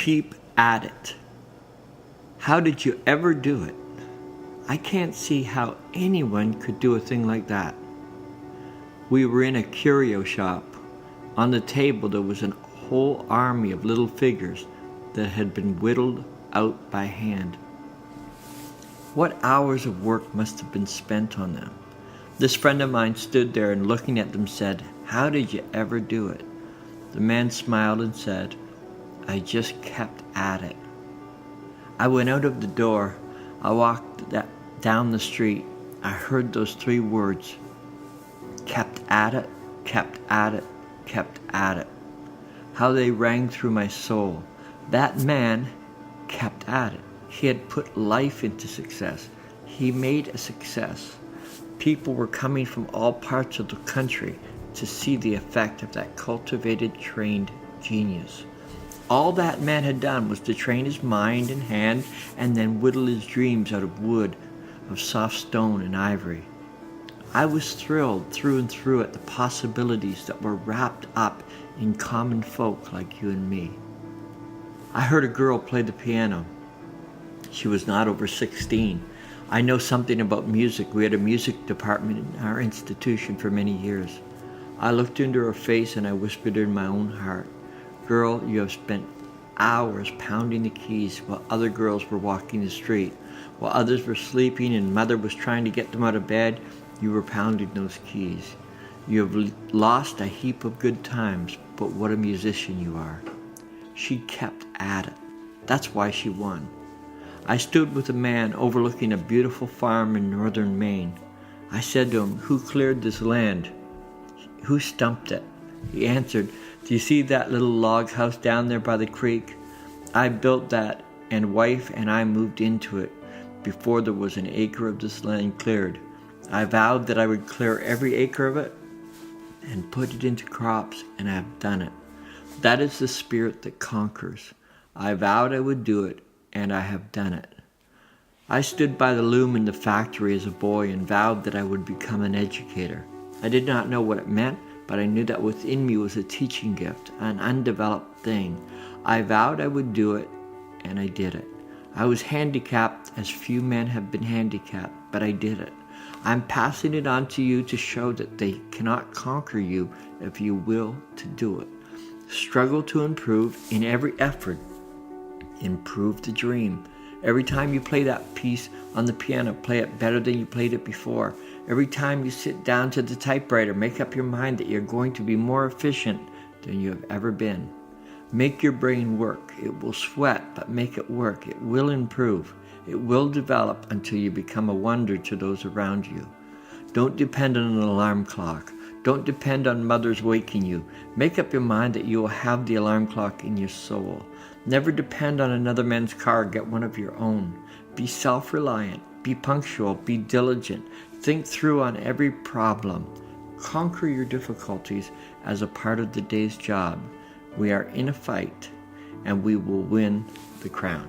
Keep at it. How did you ever do it? I can't see how anyone could do a thing like that. We were in a curio shop. On the table there was a whole army of little figures that had been whittled out by hand. What hours of work must have been spent on them? This friend of mine stood there and looking at them said, "How did you ever do it?" The man smiled and said, "I just kept at it." I went out of the door. I walked down the street. I heard those 3 words, kept at it, kept at it, kept at it. How they rang through my soul. That man kept at it. He had put life into success. He made a success. People were coming from all parts of the country to see the effect of that cultivated, trained genius. All that man had done was to train his mind and hand and then whittle his dreams out of wood, of soft stone and ivory. I was thrilled through and through at the possibilities that were wrapped up in common folk like you and me. I heard a girl play the piano. She was not over 16. I know something about music. We had a music department in our institution for many years. I looked into her face and I whispered in my own heart, "Girl, you have spent hours pounding the keys while other girls were walking the street. While others were sleeping and mother was trying to get them out of bed, you were pounding those keys. You have lost a heap of good times, but what a musician you are." She kept at it. That's why she won. I stood with a man overlooking a beautiful farm in northern Maine. I said to him, "Who cleared this land? Who stumped it?" He answered, "Do you see that little log house down there by the creek? I built that, and wife and I moved into it before there was an acre of this land cleared. I vowed that I would clear every acre of it and put it into crops, and I have done it. That is the spirit that conquers. I vowed I would do it, and I have done it." I stood by the loom in the factory as a boy and vowed that I would become an educator. I did not know what it meant, but I knew that within me was a teaching gift, an undeveloped thing. I vowed I would do it, and I did it. I was handicapped as few men have been handicapped, but I did it. I'm passing it on to you to show that they cannot conquer you if you will to do it. Struggle to improve in every effort. Improve the dream. Every time you play that piece on the piano, play it better than you played it before. Every time you sit down to the typewriter, make up your mind that you're going to be more efficient than you have ever been. Make your brain work. It will sweat, but make it work. It will improve. It will develop until you become a wonder to those around you. Don't depend on an alarm clock. Don't depend on mothers waking you. Make up your mind that you will have the alarm clock in your soul. Never depend on another man's car. Get one of your own. Be self-reliant. Be punctual. Be diligent. Think through on every problem. Conquer your difficulties as a part of the day's job. We are in a fight, and we will win the crown.